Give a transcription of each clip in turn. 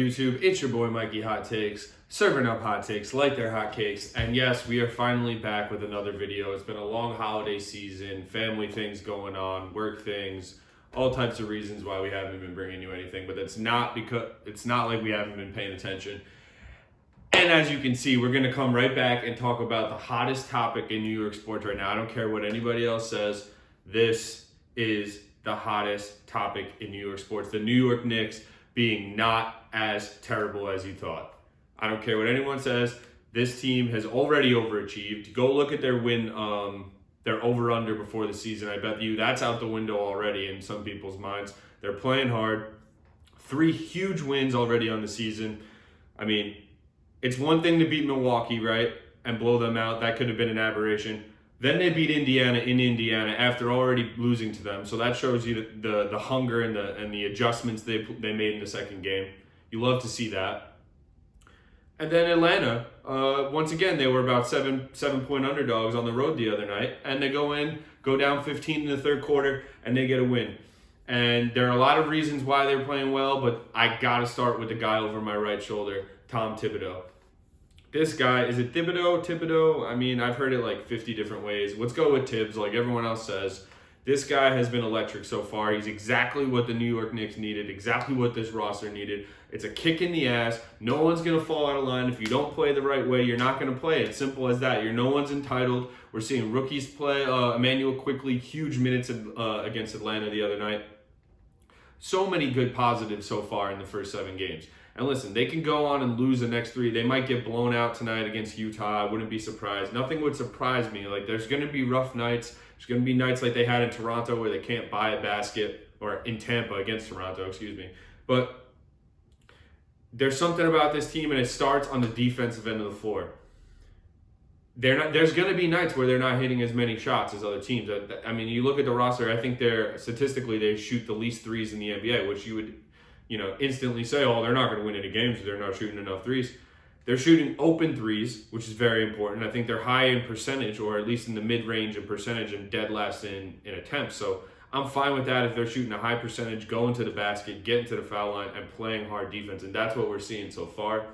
YouTube? It's your boy Mikey Hot Takes, serving up hot takes like they're hot cakes. And yes, we are finally back with another video. It's been a long holiday season, family things going on, work things, all types of reasons why we haven't been bringing you anything. But it's not like we haven't been paying attention. And as you can see, we're going to come right back and talk about the hottest topic in New York sports right now. I don't care what anybody else says. This is the hottest topic in New York sports. The New York Knicks being not as terrible as you thought. I don't care what anyone says. This team has already overachieved. Go look at their win, their over-under before the season. I bet you that's out the window already in some people's minds. They're playing hard. 3 huge wins already on the season. I mean, it's one thing to beat Milwaukee, right, and blow them out. That could have been an aberration. Then they beat Indiana in Indiana after already losing to them. So that shows you the hunger and the adjustments they made in the second game. You love to see that. And then Atlanta, once again, they were about 7-point underdogs on the road the other night. And they go down 15 in the third quarter, and they get a win. And there are a lot of reasons why they're playing well, but I got to start with the guy over my right shoulder, Tom Thibodeau. This guy, is it Thibodeau? I mean, I've heard it like 50 different ways. Let's go with Tibbs, like everyone else says. This guy has been electric so far. He's exactly what the New York Knicks needed, exactly what this roster needed. It's a kick in the ass. No one's going to fall out of line. If you don't play the right way, you're not going to play. It's simple as that. No one's entitled. We're seeing rookies play. Emmanuel quickly, huge minutes against Atlanta the other night. So many good positives so far in the first 7 games. And listen, they can go on and lose the next 3. They might get blown out tonight against Utah. I wouldn't be surprised. Nothing would surprise me. Like, there's going to be rough nights. There's going to be nights like they had in Toronto where they can't buy a basket, or in Tampa against Toronto, excuse me. But there's something about this team, and it starts on the defensive end of the floor. There's going to be nights where they're not hitting as many shots as other teams. I mean, you look at the roster, I think statistically they shoot the least threes in the NBA, which you would instantly say, oh, they're not going to win any games if they're not shooting enough threes. They're shooting open threes, which is very important. I think they're high in percentage, or at least in the mid-range in percentage, and dead last in attempts. So I'm fine with that if they're shooting a high percentage, going to the basket, getting to the foul line, and playing hard defense. And that's what we're seeing so far.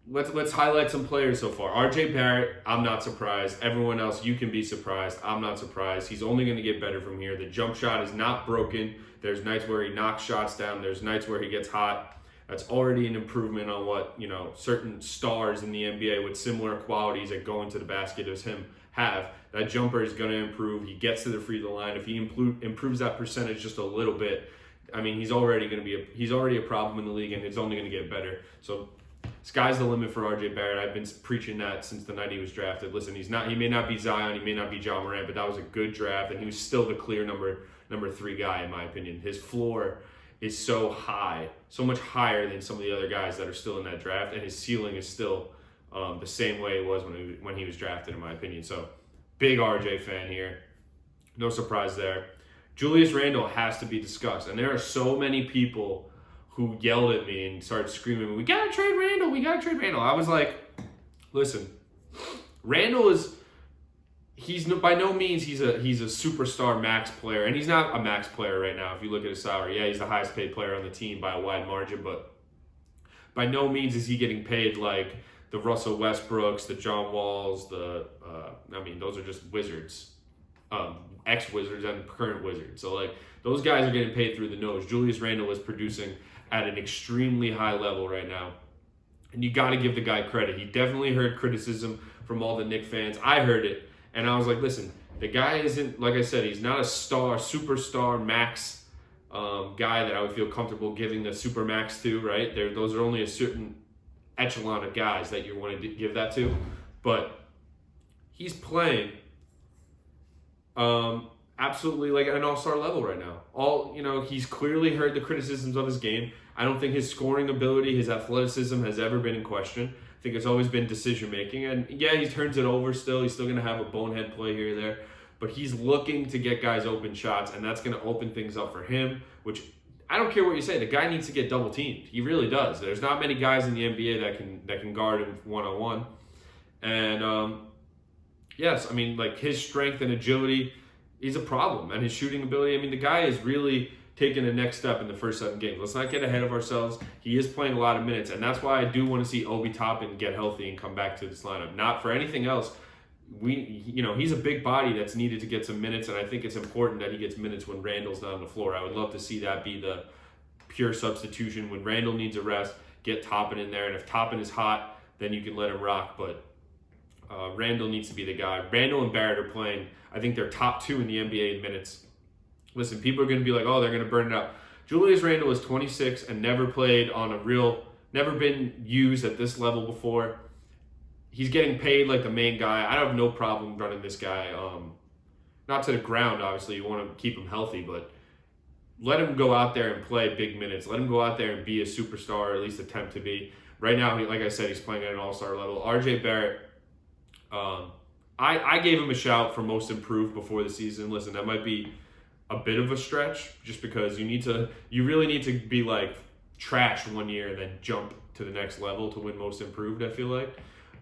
Let's highlight some players so far. RJ Barrett, I'm not surprised. Everyone else, you can be surprised. I'm not surprised. He's only going to get better from here. The jump shot is not broken. There's nights where he knocks shots down. There's nights where he gets hot. That's already an improvement on what, certain stars in the NBA with similar qualities at going to the basket as him have. That jumper is going to improve. He gets to the free throw line. If he improves that percentage just a little bit, I mean, he's already a problem in the league, and it's only going to get better. So sky's the limit for RJ Barrett. I've been preaching that since the night he was drafted. Listen, he may not be Zion, he may not be Ja Morant, but that was a good draft, and he was still the clear number 3 guy, in my opinion. His floor is so high, so much higher than some of the other guys that are still in that draft, and his ceiling is still the same way it was when he was drafted, in my opinion. So, big RJ fan here. No surprise there. Julius Randle has to be discussed, and there are so many people who yelled at me and started screaming, we gotta trade Randle. I was like, listen, Randle he's by no means he's a superstar max player, and he's not a max player right now if you look at his salary. Yeah, he's the highest paid player on the team by a wide margin, but by no means is he getting paid like the Russell Westbrooks, the John Walls, those are just Wizards, ex-Wizards and current Wizards. So like those guys are getting paid through the nose. Julius Randle is producing at an extremely high level right now, and you got to give the guy credit. He definitely heard criticism from all the Knicks fans. I heard it. And I was like, listen, the guy isn't, like I said, he's not a superstar max guy that I would feel comfortable giving the super max to, right? Those are only a certain echelon of guys that you want to give that to. But he's playing absolutely like at an all-star level right now. He's clearly heard the criticisms of his game. I don't think his scoring ability, his athleticism has ever been in question. I think it's always been decision-making. And yeah, he turns it over still. He's still going to have a bonehead play here or there. But he's looking to get guys open shots, and that's going to open things up for him, which I don't care what you say. The guy needs to get double-teamed. He really does. There's not many guys in the NBA that can guard him one-on-one. And, yes, I mean, like his strength and agility is a problem. And his shooting ability, I mean, the guy is really taken the next step in the first 7 games. Let's not get ahead of ourselves. He is playing a lot of minutes, and that's why I do want to see Obi Toppin get healthy and come back to this lineup. Not for anything else. He's a big body that's needed to get some minutes, and I think it's important that he gets minutes when Randall's not on the floor. I would love to see that be the pure substitution. When Randall needs a rest, get Toppin in there, and if Toppin is hot, then you can let him rock, but Randall needs to be the guy. Randall and Barrett are playing, I think they're top 2 in the NBA in minutes. Listen, people are going to be like, oh, they're going to burn it up. Julius Randle is 26 and never played on never been used at this level before. He's getting paid like the main guy. I have no problem running this guy, not to the ground, obviously. You want to keep him healthy, but let him go out there and play big minutes. Let him go out there and be a superstar, or at least attempt to be. Right now, like I said, he's playing at an all-star level. RJ Barrett, I gave him a shout for most improved before the season. Listen, that might be a bit of a stretch, just because you really need to be like trash one year and then jump to the next level to win most improved, I feel like.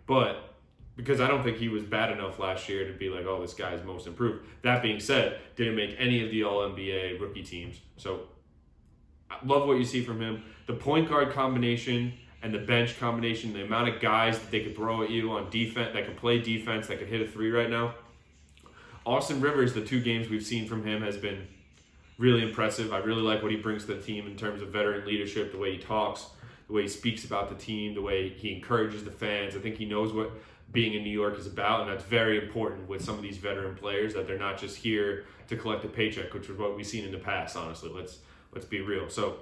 But because I don't think he was bad enough last year to be like, oh, this guy's most improved. That being said, didn't make any of the All-NBA rookie teams. So I love what you see from him. The point guard combination and the bench combination, the amount of guys that they could throw at you on defense, that can play defense, that could hit a 3 right now. Austin Rivers, the 2 games we've seen from him has been really impressive. I really like what he brings to the team in terms of veteran leadership, the way he talks, the way he speaks about the team, the way he encourages the fans. I think he knows what being in New York is about, and that's very important with some of these veteran players, that they're not just here to collect a paycheck, which is what we've seen in the past, honestly. Let's be real. So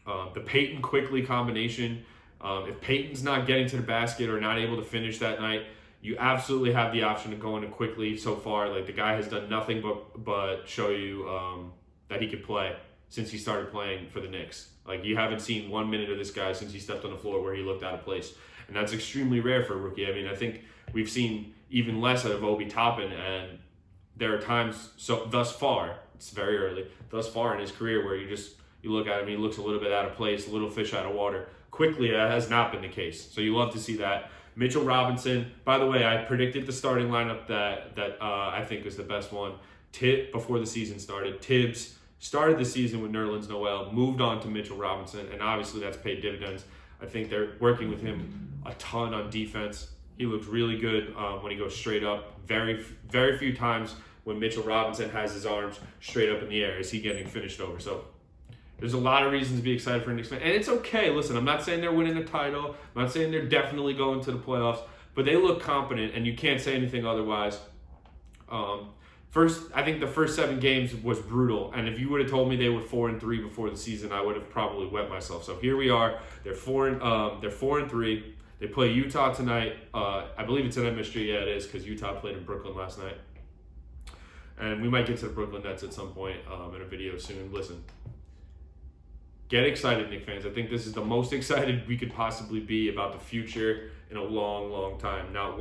the Peyton Quickly combination, if Peyton's not getting to the basket or not able to finish that night, you absolutely have the option of going to Quickly. So far, like, the guy has done nothing but show you that he could play since he started playing for the Knicks. Like, you haven't seen 1 minute of this guy since he stepped on the floor where he looked out of place. And that's extremely rare for a rookie. I mean, I think we've seen even less out of Obi Toppin, and there are times, so thus far, it's very early, thus far in his career, where you look at him, he looks a little bit out of place, a little fish out of water. Quickly, that has not been the case. So you love to see that. Mitchell Robinson, by the way, I predicted the starting lineup that I think is the best one. Before the season started, Tibbs started the season with Nerlens Noel, moved on to Mitchell Robinson, and obviously that's paid dividends. I think they're working with him a ton on defense. He looks really good when he goes straight up. Very, very few times when Mitchell Robinson has his arms straight up in the air is he getting finished over. So there's a lot of reasons to be excited for a Knicks fan. And it's okay. Listen, I'm not saying they're winning a title. I'm not saying they're definitely going to the playoffs. But they look competent, and you can't say anything otherwise. I think the first 7 games was brutal. And if you would have told me they were 4-3 before the season, I would have probably wet myself. So here we are. They're 4-3. They play Utah tonight. I believe it's at MSG. Yeah, it is, because Utah played in Brooklyn last night. And we might get to the Brooklyn Nets at some point in a video soon. Listen. Get excited, Knicks fans. I think this is the most excited we could possibly be about the future in a long, long time. Now,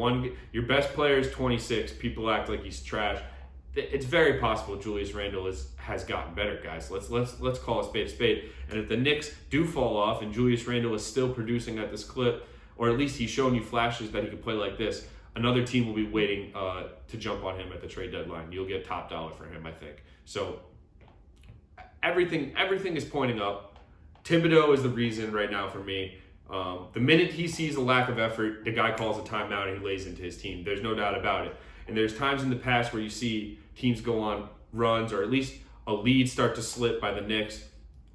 your best player is 26. People act like he's trash. It's very possible Julius Randle has gotten better, guys. Let's call a spade a spade. And if the Knicks do fall off and Julius Randle is still producing at this clip, or at least he's showing you flashes that he can play like this, another team will be waiting to jump on him at the trade deadline. You'll get top dollar for him, I think. So everything is pointing up. Thibodeau is the reason right now for me. The minute he sees a lack of effort, the guy calls a timeout and he lays into his team. There's no doubt about it. And there's times in the past where you see teams go on runs, or at least a lead start to slip by the Knicks,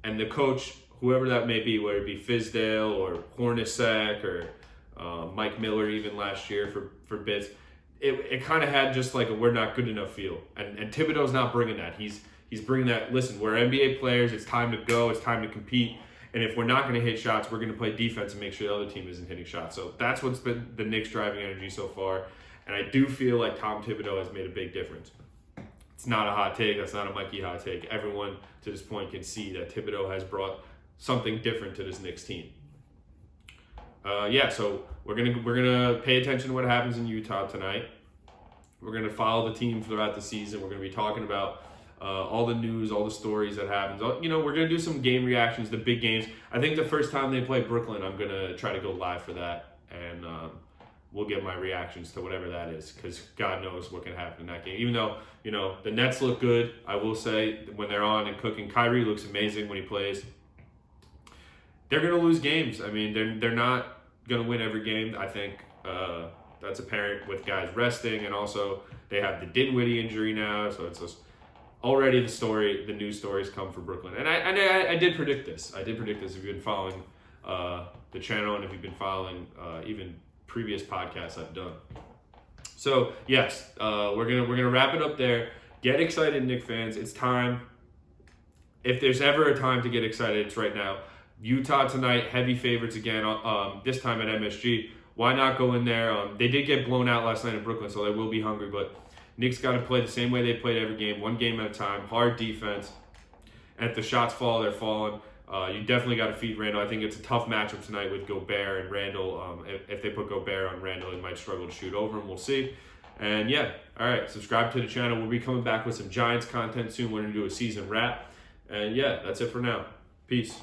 and the coach, whoever that may be, whether it be Fizdale or Hornacek or Mike Miller even last year for bits, it kind of had just like a we're not good enough feel. And Thibodeau's not bringing that. He's bringing that, listen, we're NBA players, it's time to go, it's time to compete. And if we're not going to hit shots, we're going to play defense and make sure the other team isn't hitting shots. So that's what's been the Knicks' driving energy so far. And I do feel like Tom Thibodeau has made a big difference. It's not a hot take. That's not a Mikey hot take. Everyone to this point can see that Thibodeau has brought something different to this Knicks team. So we're gonna pay attention to what happens in Utah tonight. We're gonna follow the team throughout the season. We're gonna be talking about all the news, all the stories that happens. We're gonna do some game reactions, the big games. I think the first time they play Brooklyn, I'm gonna try to go live for that, and we'll get my reactions to whatever that is, because God knows what can happen in that game. Even though, the Nets look good, I will say, when they're on and cooking. Kyrie looks amazing when he plays. They're going to lose games. I mean, they're not going to win every game. I think that's apparent with guys resting, and also they have the Dinwiddie injury now, so it's just already the news stories come for Brooklyn. And I did predict this. I did predict this if you've been following the channel and if you've been following even previous podcasts I've done. So yes, we're gonna wrap it up there. Get excited, Knicks fans. It's time. If there's ever a time to get excited, it's right now. Utah tonight, heavy favorites again. This time at MSG. Why not go in there? They did get blown out last night in Brooklyn, so they will be hungry. But Knicks got to play the same way they played every game, one game at a time. Hard defense. And if the shots fall, they're falling. You definitely got to feed Randall. I think it's a tough matchup tonight with Gobert and Randall. If they put Gobert on Randall, he might struggle to shoot over him. We'll see. And yeah, all right, subscribe to the channel. We'll be coming back with some Giants content soon. We're going to do a season wrap. And yeah, that's it for now. Peace.